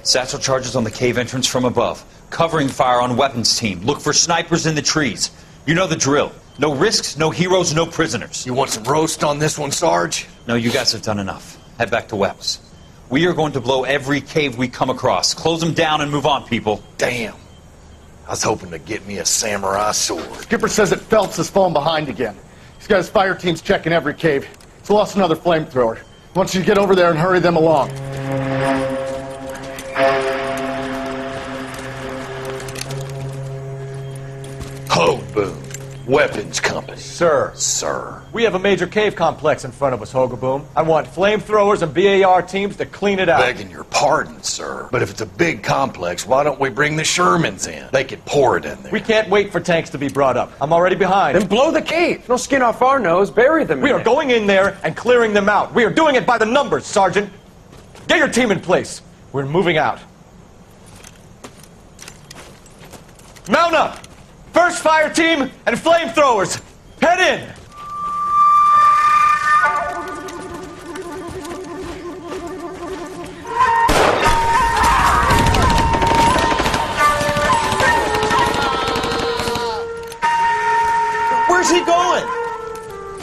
Satchel charges on the cave entrance from above. Covering fire on weapons team. Look for snipers in the trees. You know the drill. No risks, no heroes, no prisoners. You want some roast on this one, Sarge? No, you guys have done enough. Head back to Webb's. We are going to blow every cave we come across. Close them down and move on, people. Damn. I was hoping to get me a samurai sword. Skipper says that Phelps has fallen behind again. He's got his fire teams checking every cave. He's lost another flamethrower. He wants you to get over there and hurry them along. Ho, Boom. Weapons Company. Sir. Sir. We have a major cave complex in front of us, Hogaboom. I want flamethrowers and BAR teams to clean it out. Begging your pardon, sir. But if it's a big complex, why don't we bring the Shermans in? They could pour it in there. We can't wait for tanks to be brought up. I'm already behind. Then blow the cave. No skin off our nose. Bury them. We are going in there and clearing them out. We are doing it by the numbers, Sergeant. Get your team in place. We're moving out. Mount up! First fire team and flamethrowers. Head in! Where's he going?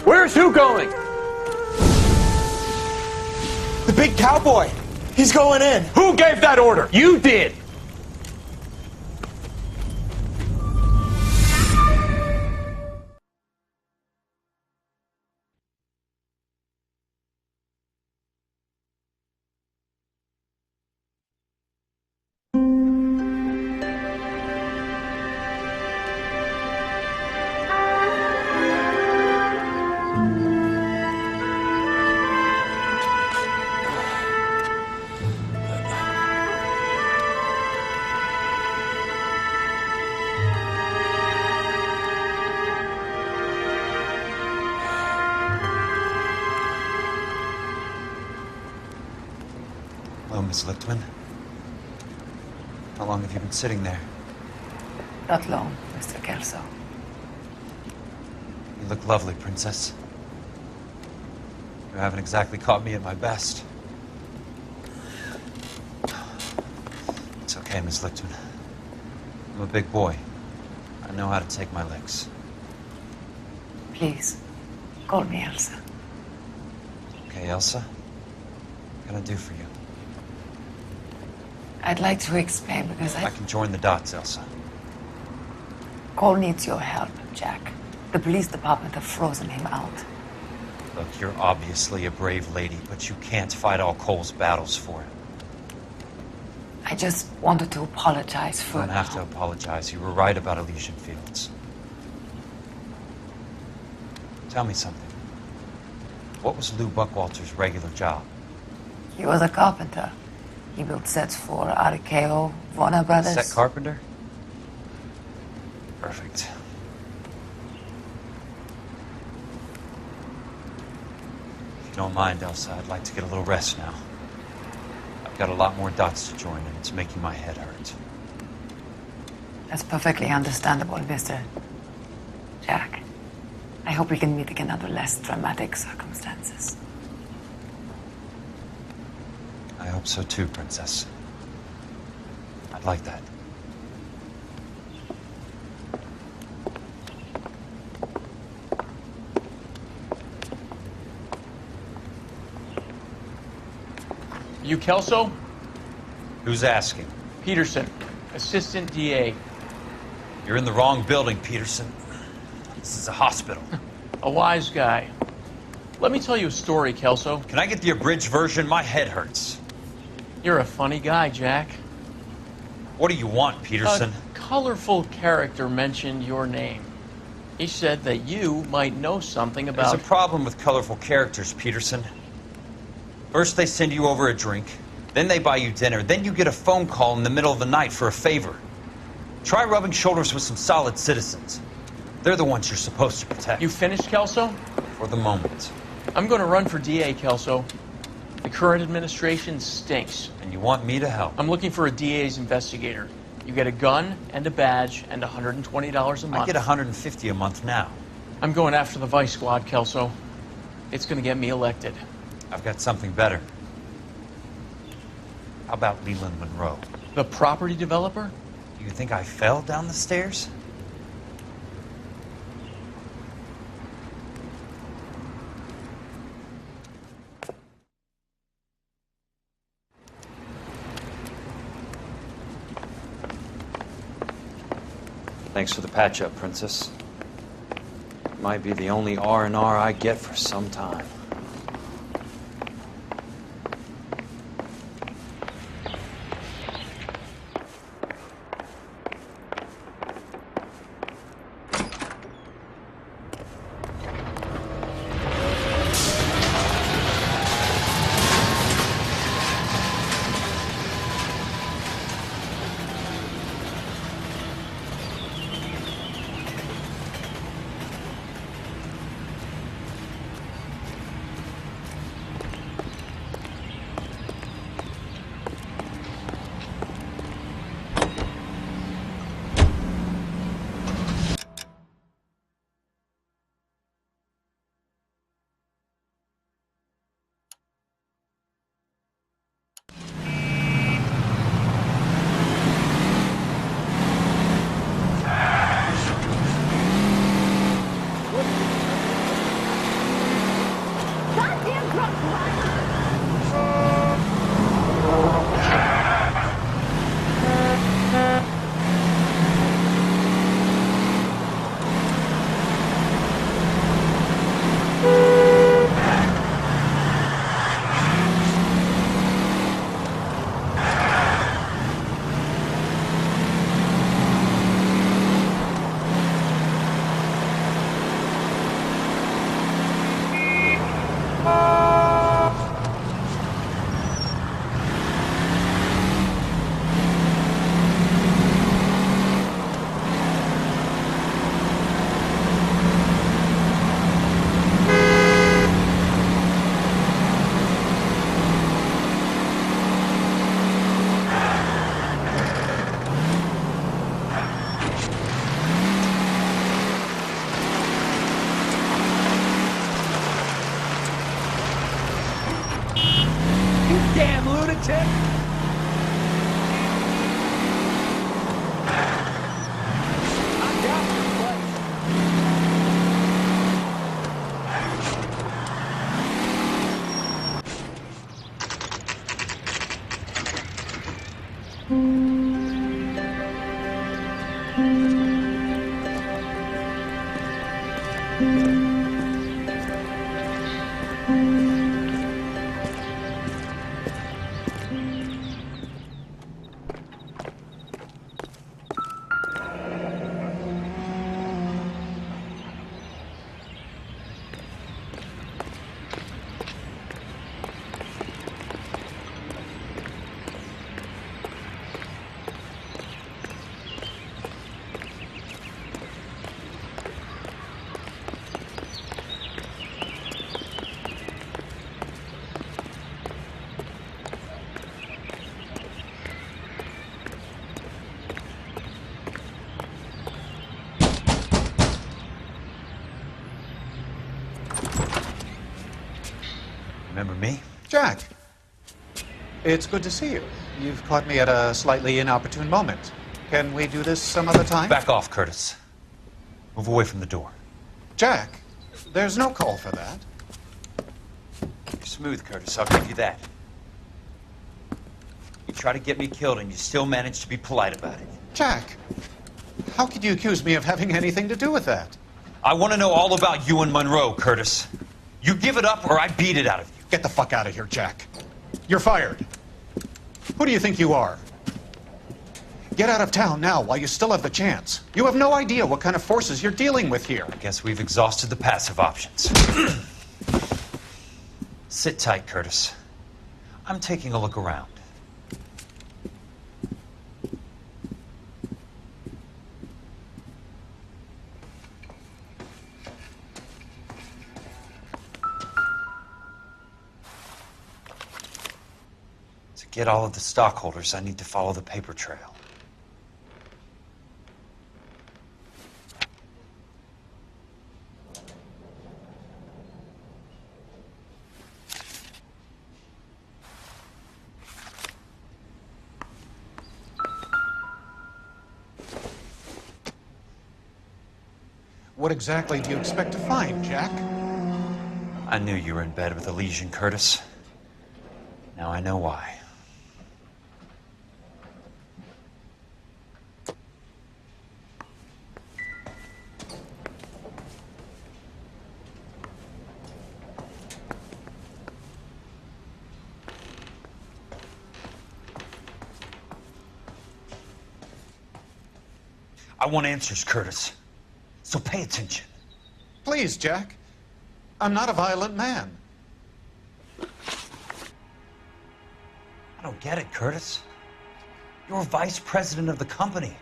Where's who going? The big cowboy. He's going in. Who gave that order? You did. Hello, Miss Lichtman. How long have you been sitting there? Not long, Mr. Kelso. You look lovely, Princess. You haven't exactly caught me at my best. It's okay, Miss Lichtman. I'm a big boy. I know how to take my licks. Please, call me Elsa. Okay, Elsa? What can I do for you? I'd like to explain because I can join the dots, Elsa. Cole needs your help, Jack. The police department have frozen him out. Look, you're obviously a brave lady, but you can't fight all Cole's battles for him. I just wanted to apologize for... You don't have to apologize. You were right about Elysian Fields. Tell me something. What was Lou Buckwalter's regular job? He was a carpenter. He built sets for RKO, Warner Brothers. Set carpenter? Perfect. If you don't mind, Elsa, I'd like to get a little rest now. I've got a lot more dots to join, and it's making my head hurt. That's perfectly understandable, Mr. Jack. I hope we can meet again under less dramatic circumstances. I hope so too, Princess. I'd like that. You Kelso? Who's asking? Peterson, Assistant DA. You're in the wrong building, Peterson. This is a hospital. A wise guy. Let me tell you a story, Kelso. Can I get the abridged version? My head hurts. You're a funny guy, Jack. What do you want, Peterson? A colorful character mentioned your name. He said that you might know something about... There's a problem with colorful characters, Peterson. First they send you over a drink, then they buy you dinner, then you get a phone call in the middle of the night for a favor. Try rubbing shoulders with some solid citizens. They're the ones you're supposed to protect. You finished, Kelso? For the moment. I'm going to run for DA, Kelso. The current administration stinks. And you want me to help? I'm looking for a DA's investigator. You get a gun and a badge and $120 a month. I get $150 a month now. I'm going after the Vice Squad, Kelso. It's going to get me elected. I've got something better. How about Leland Monroe? The property developer? Do you think I fell down the stairs? Thanks for the patch-up, Princess. Might be the only R&R I get for some time. Remember me? Jack, it's good to see you. You've caught me at a slightly inopportune moment. Can we do this some other time? Back off, Curtis. Move away from the door. Jack, there's no call for that. You're smooth, Curtis. I'll give you that. You try to get me killed and you still manage to be polite about it. Jack, how could you accuse me of having anything to do with that? I want to know all about you and Monroe, Curtis. You give it up or I beat it out of you. Get the fuck out of here, Jack. You're fired. Who do you think you are? Get out of town now while you still have the chance. You have no idea what kind of forces you're dealing with here. I guess we've exhausted the passive options. Sit tight, Curtis. I'm taking a look around. To get all of the stockholders, I need to follow the paper trail. What exactly do you expect to find, Jack? I knew you were in bed with Elysian, Curtis. Now I know why. I want answers, Curtis. So pay attention. Please, Jack. I'm not a violent man. I don't get it, Curtis. You're vice president of the company.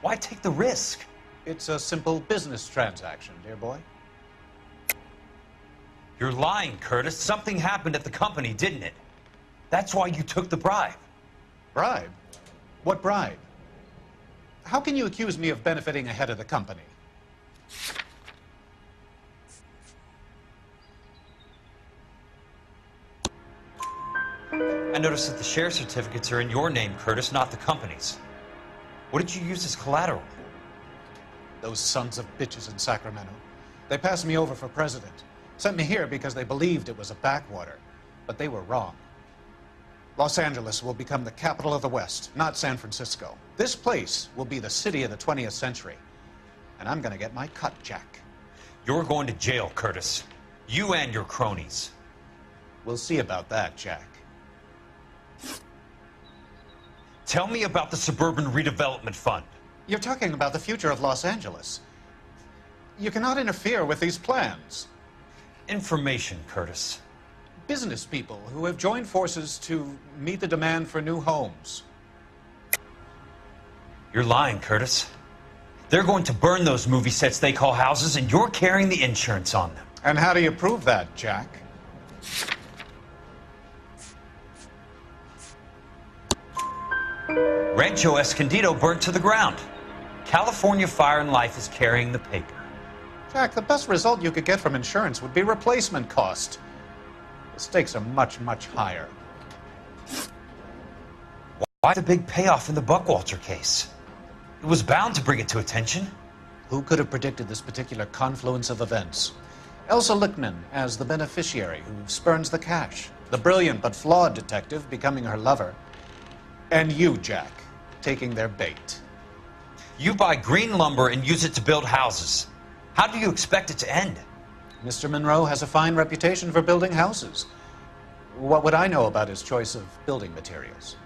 Why take the risk? It's a simple business transaction, dear boy. You're lying, Curtis. Something happened at the company, didn't it? That's why you took the bribe. Bribe? What bribe? How can you accuse me of benefiting ahead of the company? I noticed that the share certificates are in your name, Curtis, not the company's. What did you use as collateral? Those sons of bitches in Sacramento. They passed me over for president. Sent me here because they believed it was a backwater. But they were wrong. Los Angeles will become the capital of the West, not San Francisco. This place will be the city of the 20th century. And I'm gonna get my cut, Jack. You're going to jail, Curtis. You and your cronies. We'll see about that, Jack. Tell me about the Suburban Redevelopment Fund. You're talking about the future of Los Angeles. You cannot interfere with these plans. Information, Curtis. Business people who have joined forces to meet the demand for new homes. You're lying, Curtis. They're going to burn those movie sets they call houses, and you're carrying the insurance on them. And how do you prove that, Jack? Rancho Escondido burnt to the ground. California Fire and Life is carrying the paper. Jack, the best result you could get from insurance would be replacement cost. The stakes are much, much higher. Why the big payoff in the Buckwalter case? It was bound to bring it to attention. Who could have predicted this particular confluence of events? Elsa Lichtman as the beneficiary who spurns the cash. The brilliant but flawed detective becoming her lover. And you, Jack, taking their bait. You buy green lumber and use it to build houses. How do you expect it to end? Mr. Monroe has a fine reputation for building houses. What would I know about his choice of building materials?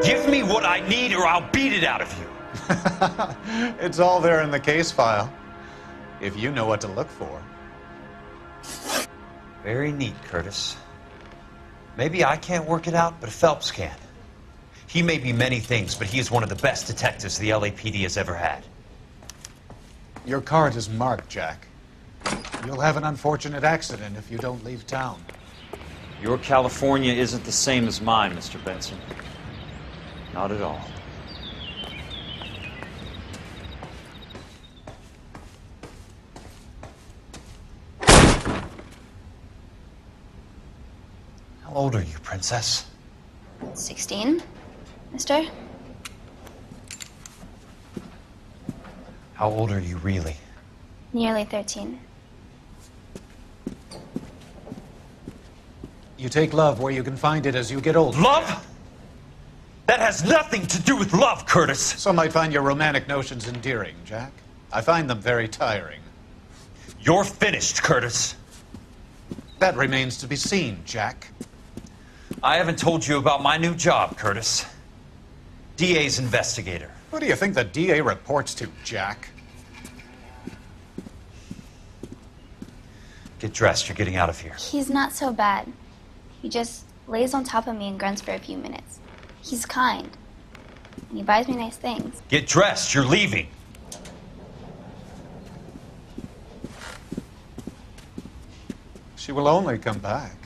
Give me what I need or I'll beat it out of you. It's all there in the case file, if you know what to look for. Very neat, Curtis. Maybe I can't work it out, but Phelps can. He may be many things, but he is one of the best detectives the LAPD has ever had. Your card is marked, Jack. You'll have an unfortunate accident if you don't leave town. Your California isn't the same as mine, Mr. Benson. Not at all. How old are you, Princess? 16, mister? How old are you really? Nearly 13. You take love where you can find it as you get older. Love? That has nothing to do with love, Curtis. Some might find your romantic notions endearing, Jack. I find them very tiring. You're finished, Curtis. That remains to be seen, Jack. I haven't told you about my new job, Curtis. DA's investigator. Who do you think the DA reports to, Jack? Get dressed, you're getting out of here. He's not so bad. He just lays on top of me and grunts for a few minutes. He's kind. And he buys me nice things. Get dressed, you're leaving. She will only come back.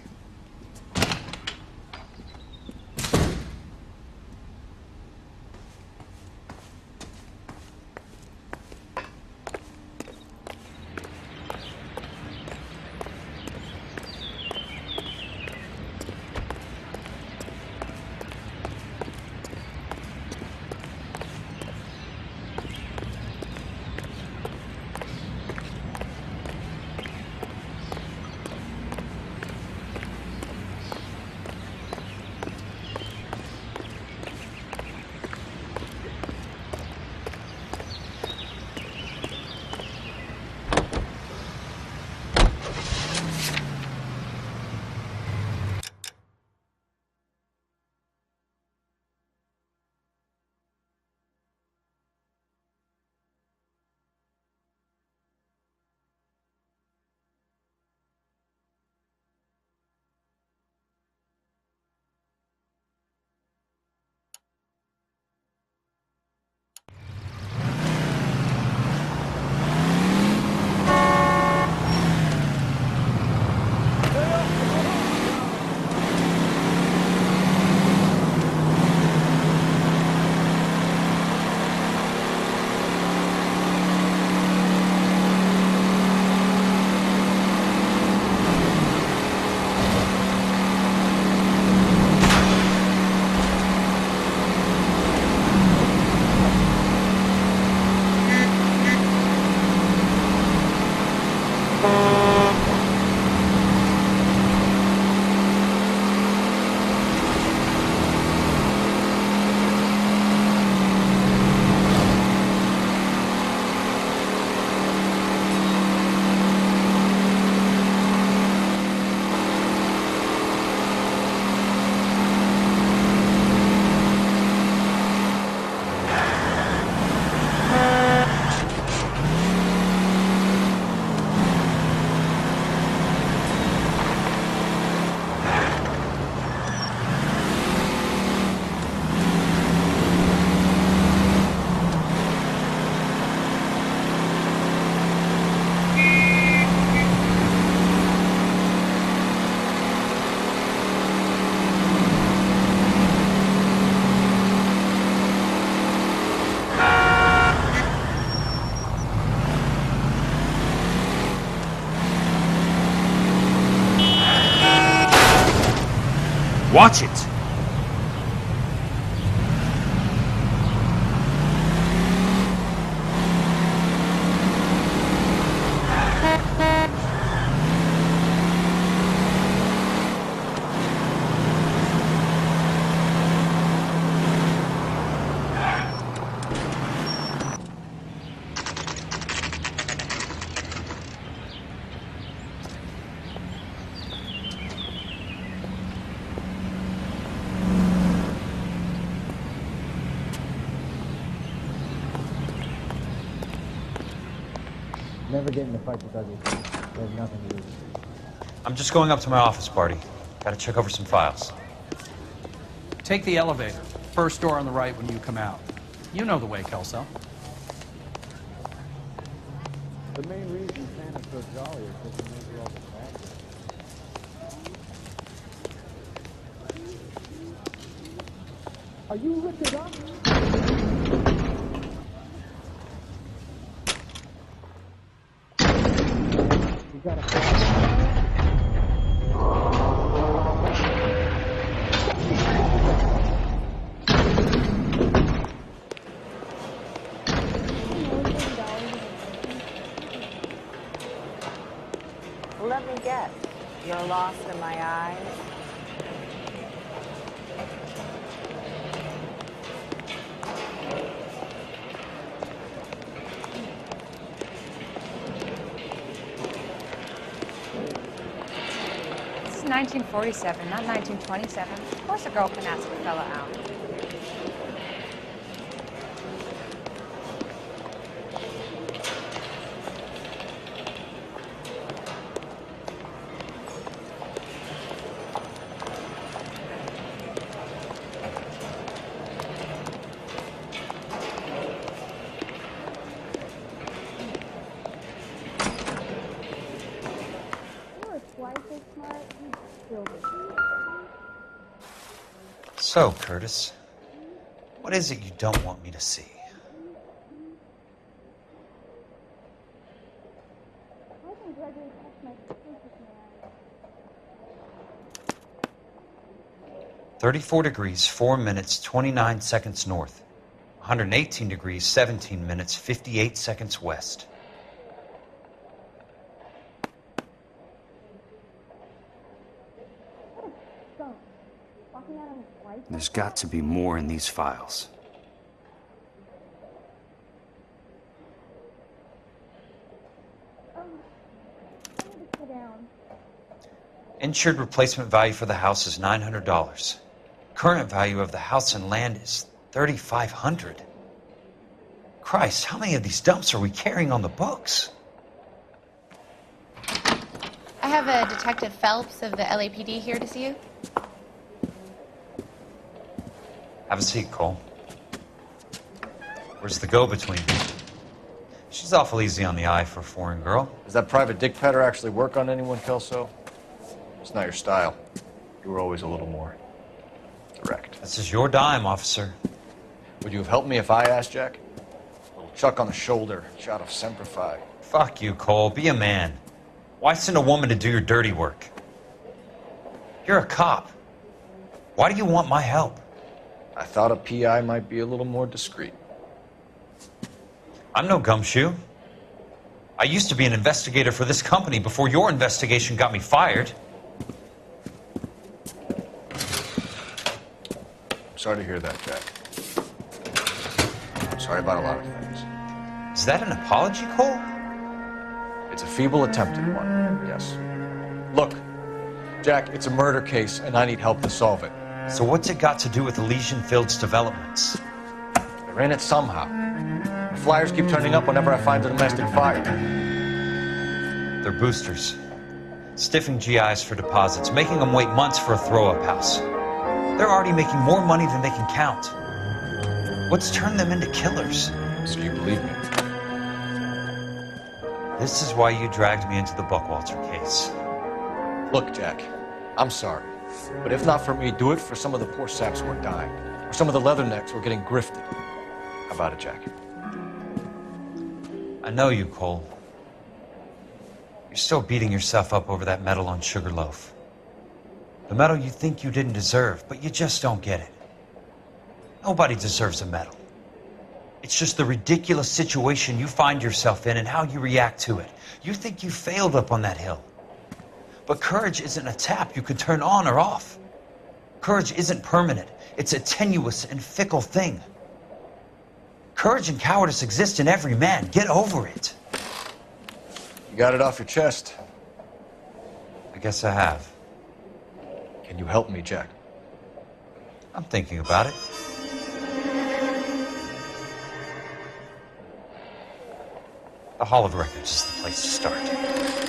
Watch it! Never get in a fight with ugly people. They have nothing to lose. I'm just going up to my office party. Gotta check over some files. Take the elevator. First door on the right when you come out. You know the way, Kelso. The main reason Santa's so jolly is because he makes you all the bad guys. Are you lifted up? You got a problem? 'Let me guess. You're lost in my eyes? This is 1947, not 1927. Of course a girl can ask a fella out. So, Curtis, what is it you don't want me to see? "34 degrees, 4 minutes, 29 seconds north. 118 degrees, 17 minutes, 58 seconds west." There's got to be more in these files. Insured replacement value for the house is $900. Current value of the house and land is $3,500. Christ, how many of these dumps are we carrying on the books? I have a Detective Phelps of the LAPD here to see you. Have a seat, Cole. Where's the go-between? She's awful easy on the eye for a foreign girl. Does that private dick petter actually work on anyone, Kelso? It's not your style. You were always a little more direct. This is your dime, officer. Would you have helped me if I asked, Jack? A little chuck on the shoulder, shot of Semper Fi. Fuck you, Cole. Be a man. Why send a woman to do your dirty work? You're a cop. Why do you want my help? I thought a PI might be a little more discreet. I'm no gumshoe. I used to be an investigator for this company before your investigation got me fired. Sorry to hear that, Jack. Sorry about a lot of things. Is that an apology, Cole? It's a feeble attempt at one, yes. Look, Jack, it's a murder case, and I need help to solve it. So what's it got to do with Elysian Fields developments? They're in it somehow. The flyers keep turning up whenever I find a domestic fire. They're boosters. Stiffing GIs for deposits, making them wait months for a throw-up house. They're already making more money than they can count. What's turned them into killers? So you believe me? This is why you dragged me into the Buckwalter case. Look, Jack, I'm sorry. But if not for me, do it for some of the poor saps who are dying. Or some of the leathernecks who are getting grifted. How about it, Jack? I know you, Cole. You're still beating yourself up over that medal on Sugarloaf. The medal you think you didn't deserve, but you just don't get it. Nobody deserves a medal. It's just the ridiculous situation you find yourself in and how you react to it. You think you failed up on that hill. But courage isn't a tap you can turn on or off. Courage isn't permanent. It's a tenuous and fickle thing. Courage and cowardice exist in every man. Get over it. You got it off your chest. I guess I have. Can you help me, Jack? I'm thinking about it. The Hall of Records is the place to start.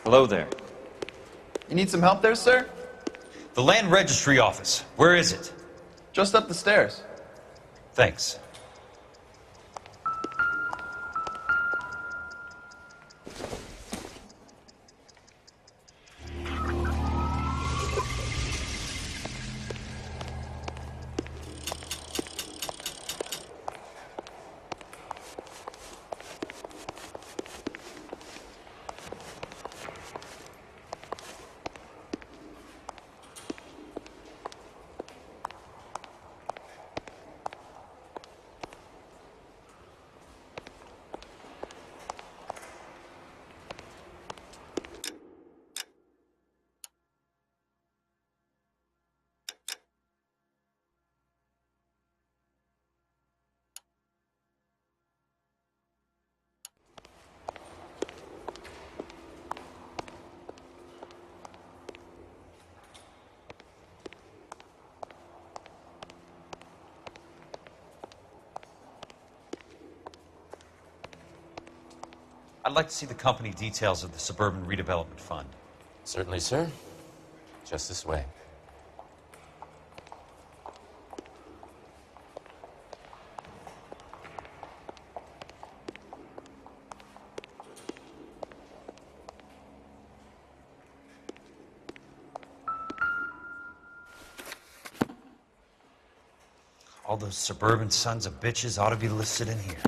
Hello there. You need some help there, sir? The Land Registry Office. Where is it? Just up the stairs. Thanks. I'd like to see the company details of the Suburban Redevelopment Fund. Certainly, sir. Just this way. All those suburban sons of bitches ought to be listed in here.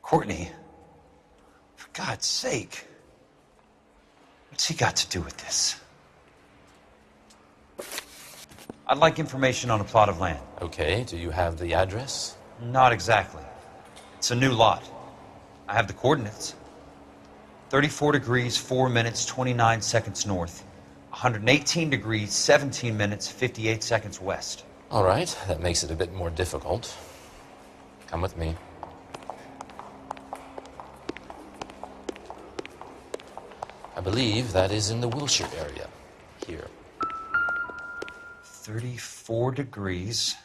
Courtney, for God's sake, what's he got to do with this? I'd like information on a plot of land. Okay, do you have the address? Not exactly. It's a new lot. I have the coordinates. 34 degrees, 4 minutes, 29 seconds north. 118 degrees, 17 minutes, 58 seconds west. All right, that makes it a bit more difficult. Come with me. I believe that is in the Wilshire area, here. 34 degrees,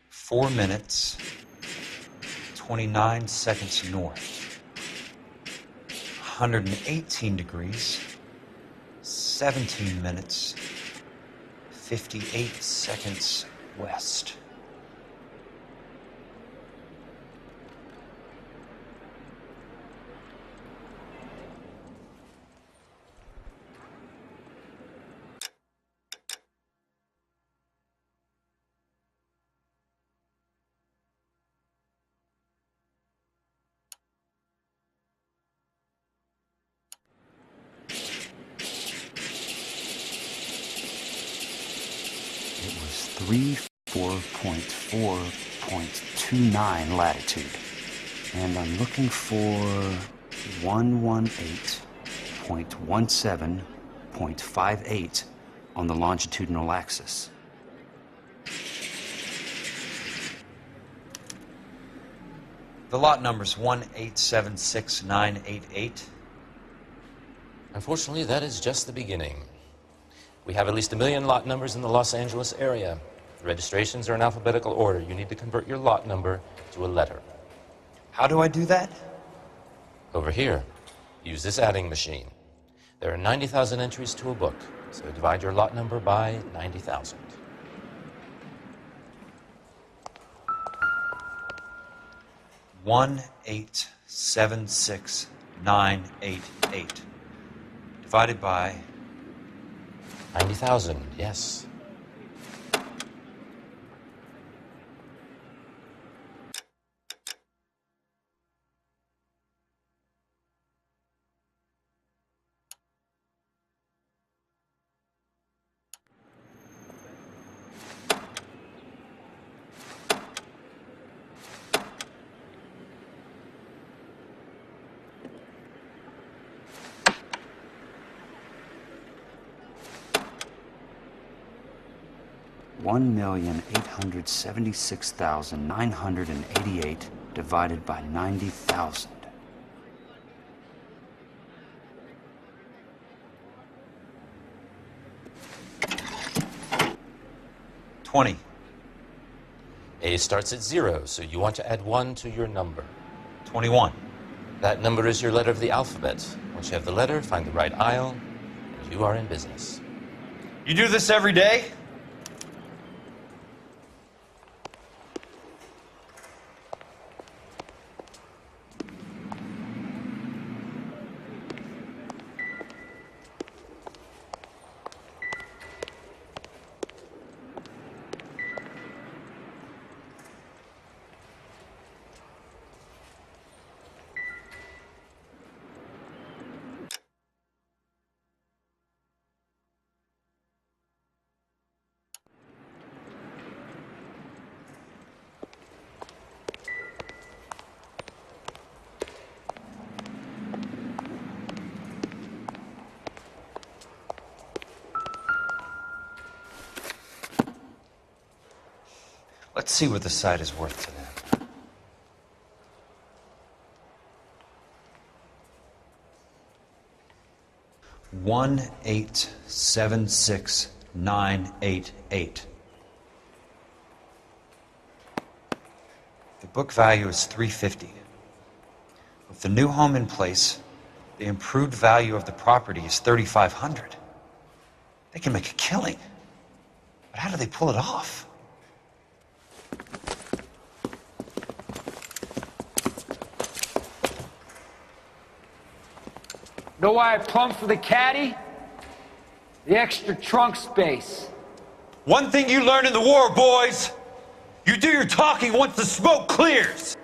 4 minutes, 29 seconds north. 118 degrees, 17 minutes, 58 seconds west. It was 3 4.4.29 latitude. And I'm looking for 118.17.58 on the longitudinal axis. The lot number's 1876988. Unfortunately, that is just the beginning. We have at least 1 million lot numbers in the Los Angeles area. The registrations are in alphabetical order. You need to convert your lot number to a letter. How do I do that? Over here. Use this adding machine. There are 90,000 entries to a book, so divide your lot number by 90,000. One 1876988 divided by 90,000, yes. $1,876,988 divided by 90,000. $20. A starts at 0, so you want to add 1 to your number. 21. That number is your letter of the alphabet. Once you have the letter, find the right aisle, and you are in business. You do this every day? Let's see what the site is worth to them. $1,876,988. The book value is $350. With the new home in place, the improved value of the property is $3,500. They can make a killing. But how do they pull it off? Know why I plumbed for the caddy? The extra trunk space. One thing you learn in the war, boys. You do your talking once the smoke clears.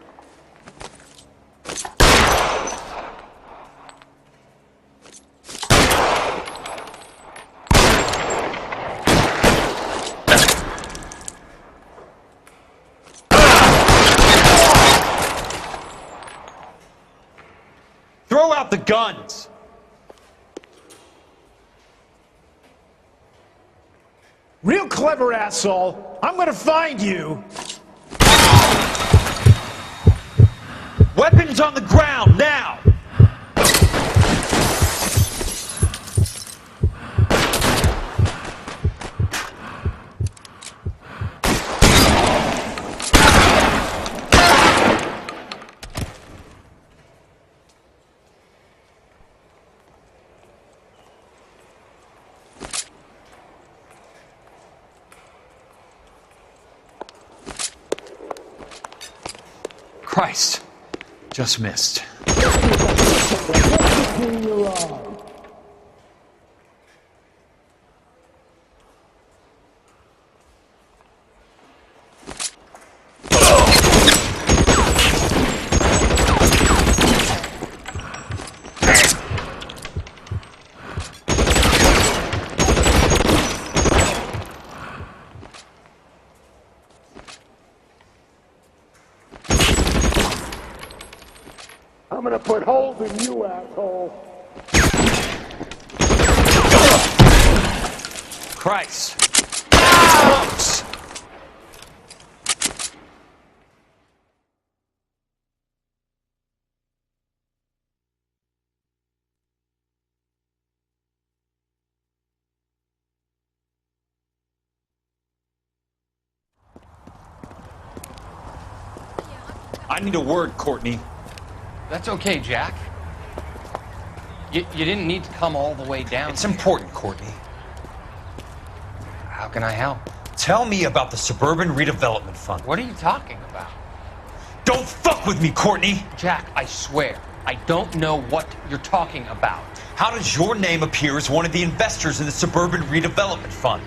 Throw out the guns. Real clever, asshole. I'm gonna find you. Weapons on the ground, now! Christ, just missed. I'm gonna put holes in you, asshole. Christ. Close. I need a word, Courtney. That's okay, Jack. You didn't need to come all the way down. It's important, Courtney. How can I help? Tell me about the Suburban Redevelopment Fund. What are you talking about? Don't fuck with me, Courtney! Jack, I swear, I don't know what you're talking about. How does your name appear as one of the investors in the Suburban Redevelopment Fund?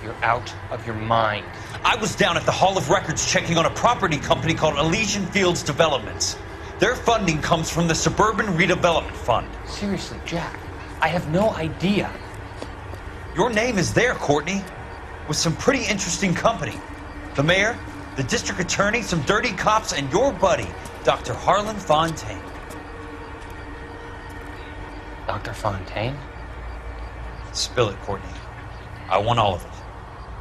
You're out of your mind. I was down at the Hall of Records checking on a property company called Elysian Fields Developments. Their funding comes from the Suburban Redevelopment Fund. Seriously, Jack, I have no idea. Your name is there, Courtney, with some pretty interesting company. The mayor, the district attorney, some dirty cops, and your buddy, Dr. Harlan Fontaine. Dr. Fontaine? Spill it, Courtney. I want all of it.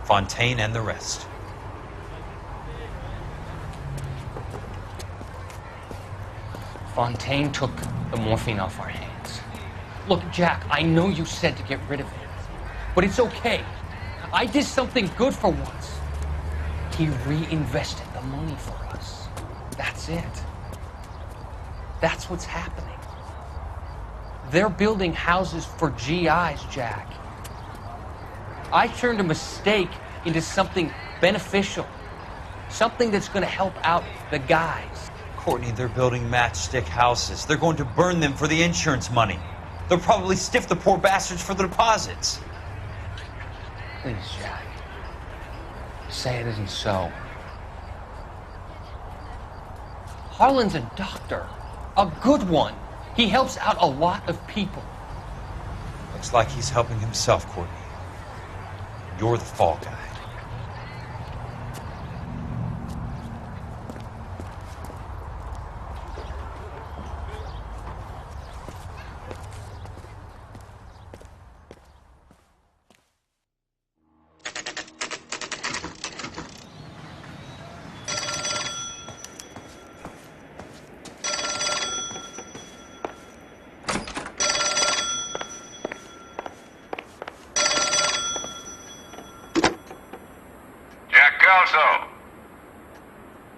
Fontaine and the rest. Fontaine took the morphine off our hands. Look, Jack, I know you said to get rid of it, but it's okay. I did something good for once. He reinvested the money for us. That's it. That's what's happening. They're building houses for GIs, Jack. I turned a mistake into something beneficial. Something that's going to help out the guys. Courtney, they're building matchstick houses. They're going to burn them for the insurance money. They'll probably stiff the poor bastards for the deposits. Please, Jack. Say it isn't so. Harlan's a doctor. A good one. He helps out a lot of people. Looks like he's helping himself, Courtney. You're the fall guy.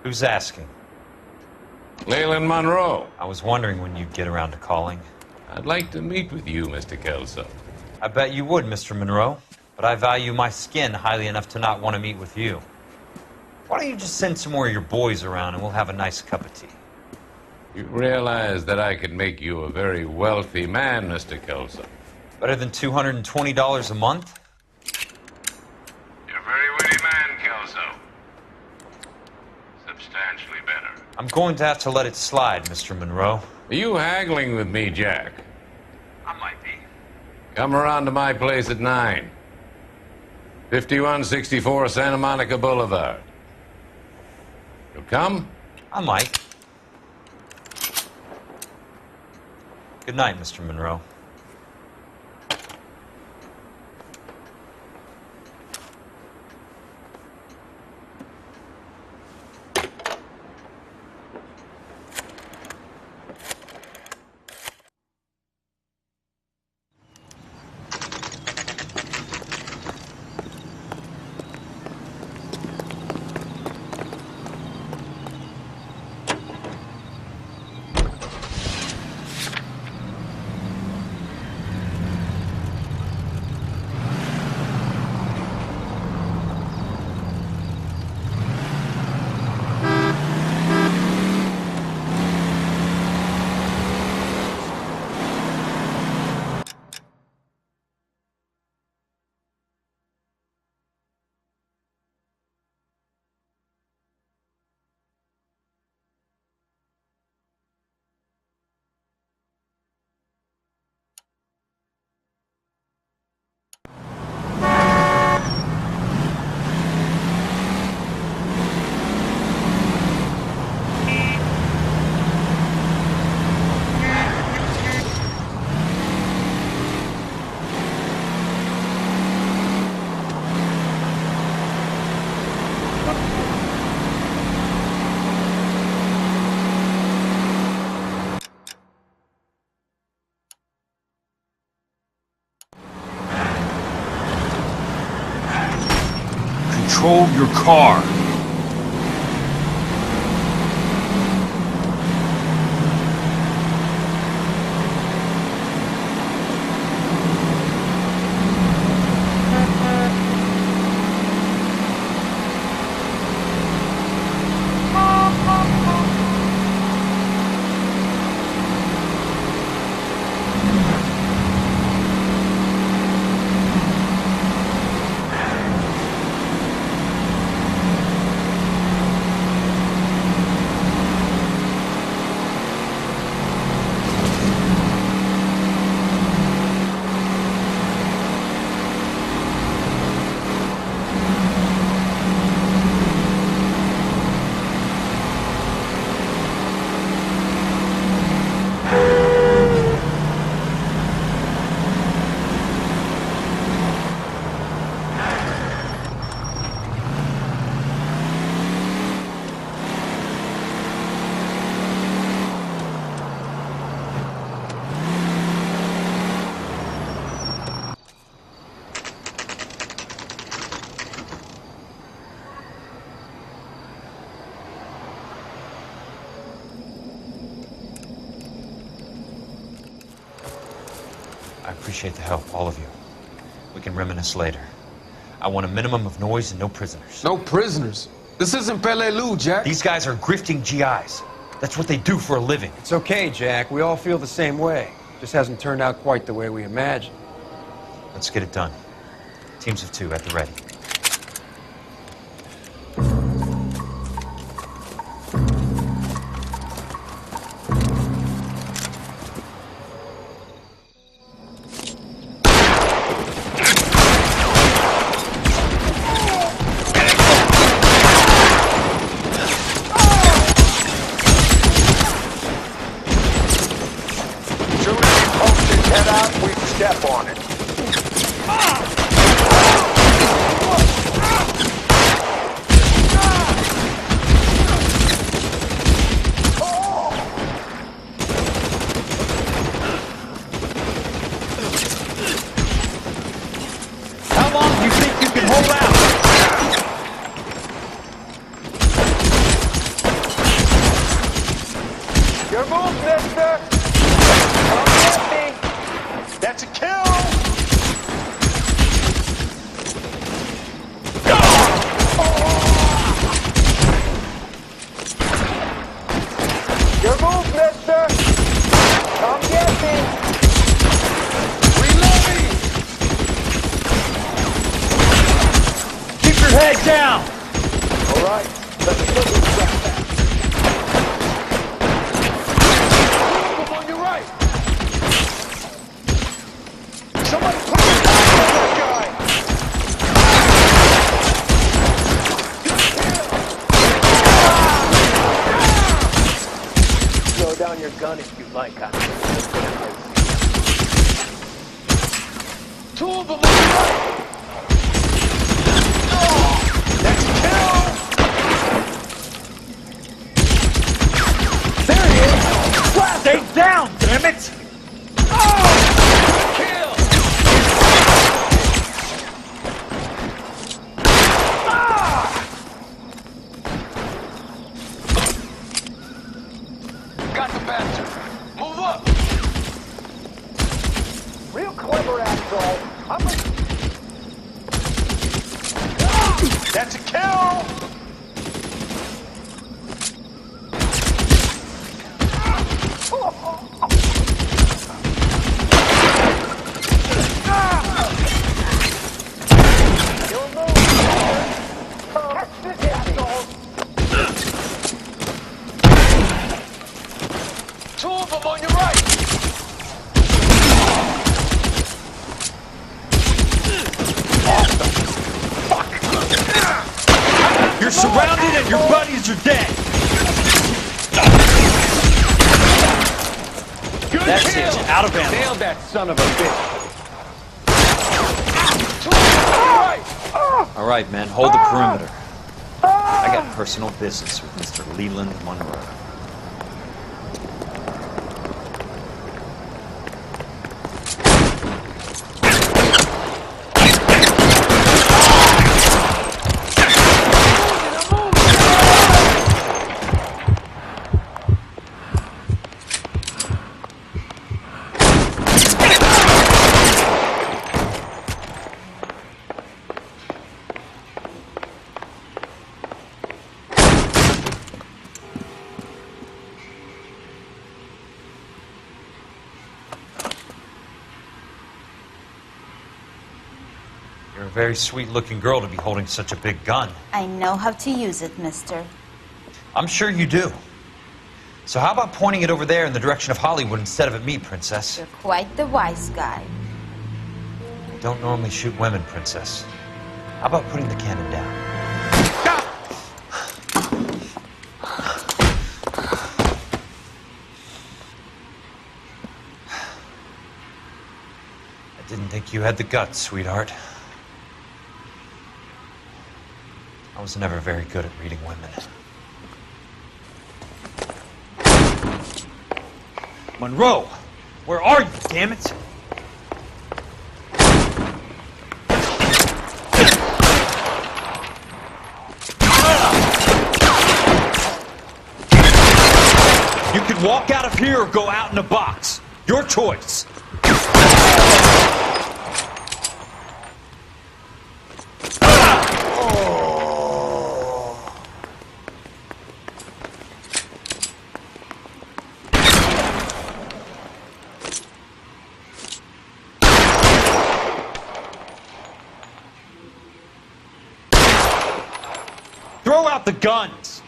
Who's asking? Leyland Monroe. I was wondering when you'd get around to calling. I'd like to meet with you, Mr. Kelso. I bet you would, Mr. Monroe. But I value my skin highly enough to not want to meet with you. Why don't you just send some more of your boys around and we'll have a nice cup of tea? You realize that I could make you a very wealthy man, Mr. Kelso. Better than $220 a month? You're a very witty man, Kelso. Substantially better. I'm going to have to let it slide, Mr. Monroe. Are you haggling with me, Jack? I might be. Come around to my place at 9. 5164 Santa Monica Boulevard. You'll come? I might. Good night, Mr. Monroe. control your car. I appreciate the help, all of you. We can reminisce later. I want a minimum of noise and no prisoners. No prisoners? This isn't Peleliu, Jack. These guys are grifting GIs. That's what they do for a living. It's okay, Jack. We all feel the same way. Just hasn't turned out quite the way we imagined. Let's get it done. Teams of 2 at the ready. Head out, we step on it. How long do you think you can hold out? Your move, mister! That's a kill! Your move, mister! Come get me! Reloading! Keep your head down! All right, let's go this back. Move on your right! Somebody put your hands on that guy! Slow down your gun if you like. Two of them on the right! That's a kill! There he is! Stay down, damn it! Kill! Got the bastard! Move up! Real clever asshole! That's a kill! Two of them on your right! You're surrounded and your buddies are dead! That's it, out of ammo. Nailed that son of a bitch. All right, men, hold the perimeter. I got personal business with Mr. Leland Monroe. very sweet-looking girl to be holding such a big gun. I know how to use it, mister. I'm sure you do. So how about pointing it over there in the direction of Hollywood instead of at me, Princess? You're quite the wise guy. I don't normally shoot women, Princess. How about putting the cannon down? I didn't think you had the guts, sweetheart. I was never very good at reading women. Monroe! Where are you, damn it? You can walk out of here or go out in a box. Your choice. Throw out the guns!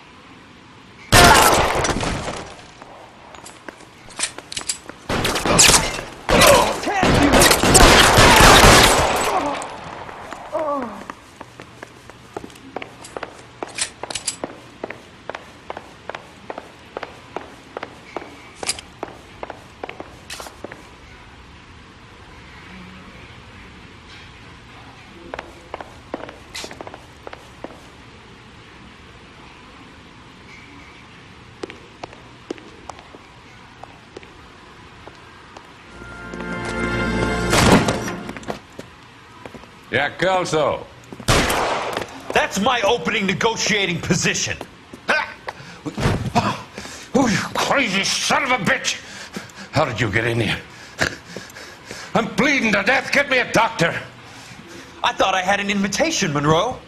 Jack Kelso. That's my opening negotiating position. Oh, you crazy son of a bitch! How did you get in here? I'm bleeding to death. Get me a doctor. I thought I had an invitation, Monroe.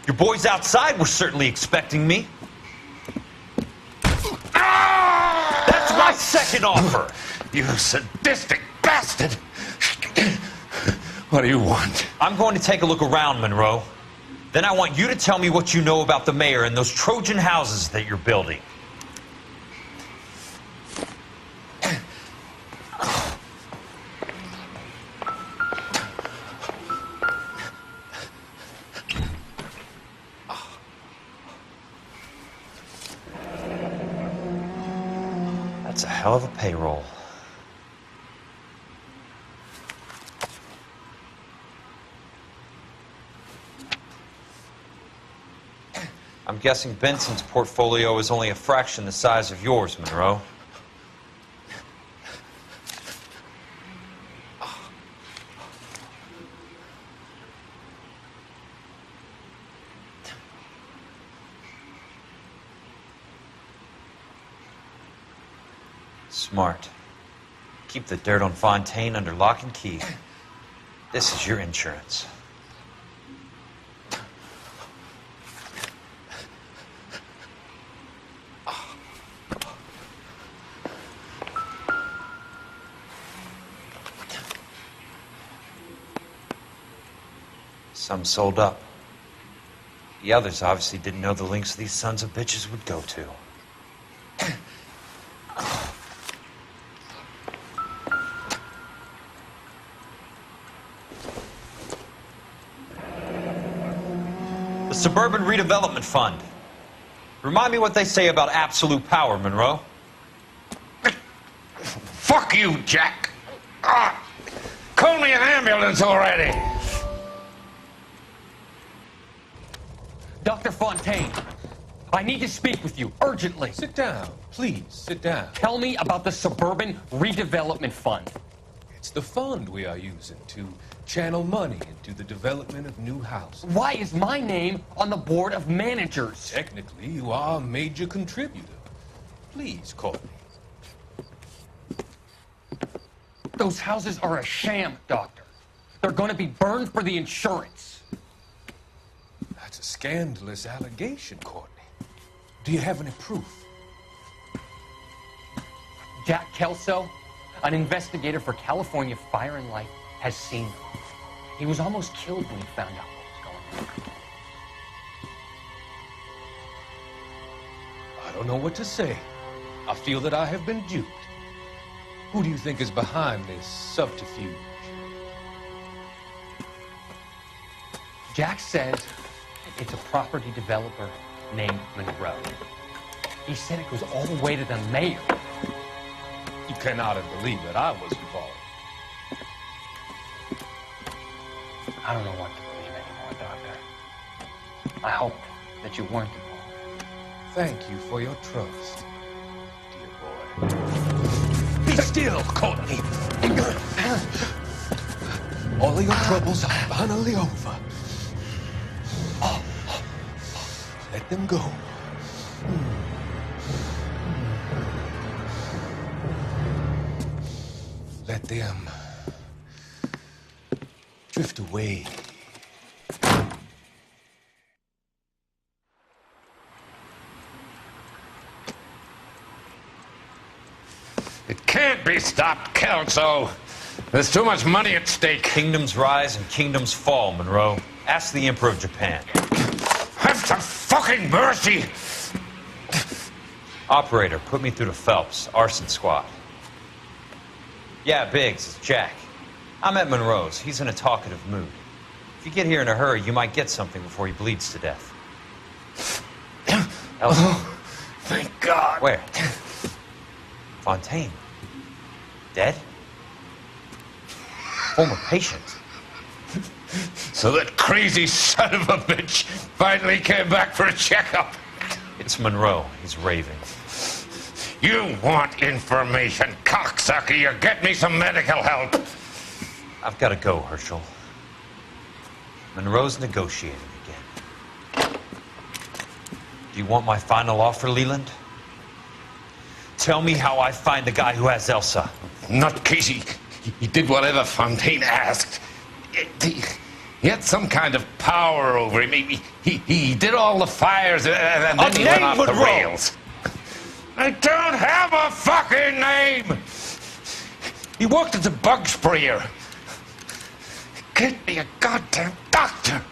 Your boys outside were certainly expecting me. That's my second offer. You sadistic bastard! What do you want? I'm going to take a look around, Monroe. Then I want you to tell me what you know about the mayor and those Trojan houses that you're building. That's a hell of a payroll. I'm guessing Benson's portfolio is only a fraction the size of yours, Monroe. Smart. Keep the dirt on Fontaine under lock and key. This is your insurance. Some sold up. The others obviously didn't know the lengths these sons of bitches would go to. The Suburban Redevelopment Fund. Remind me what they say about absolute power, Monroe. Fuck you, Jack! Call me an ambulance already! Dr. Fontaine, I need to speak with you urgently. Sit down. Please, sit down. Tell me about the Suburban Redevelopment Fund. It's the fund we are using to channel money into the development of new houses. Why is my name on the board of managers? Technically, you are a major contributor. Please, Courtney. Those houses are a sham, Doctor. They're going to be burned for the insurance. That's a scandalous allegation, Courtney. Do you have any proof? Jack Kelso, an investigator for California Fire and Life, has seen them. He was almost killed when he found out what was going on. I don't know what to say. I feel that I have been duped. Who do you think is behind this subterfuge? Jack says it's a property developer named Monroe. He said it goes all the way to the mayor. You cannot believe that I was involved. I don't know what to believe anymore, Doctor. I hope that you weren't involved. Thank you for your trust, dear boy. Be still, Courtney. All of your troubles are finally over. Let them go. Let them drift away. It can't be stopped, Kelso. There's too much money at stake. Kingdoms rise and kingdoms fall, Monroe. Ask the Emperor of Japan. Have some fucking mercy! Operator, put me through to Phelps, arson squad. Yeah, Biggs, it's Jack. I'm at Monroe's. He's in a talkative mood. If you get here in a hurry, you might get something before he bleeds to death. Elsa. Oh, thank God. Where? Fontaine. Dead? Former patient. So that crazy son of a bitch finally came back for a checkup. It's Monroe. He's raving. You want information, cocksucker. You get me some medical help. I've got to go, Herschel. Monroe's negotiating again. Do you want my final offer, Leland? Tell me how I find the guy who has Elsa. Not Casey. He did whatever Fontaine asked. He had some kind of power over him. He did all the fires and then he went off the rails. I don't have a fucking name! He worked as a bug sprayer. Get me a goddamn doctor!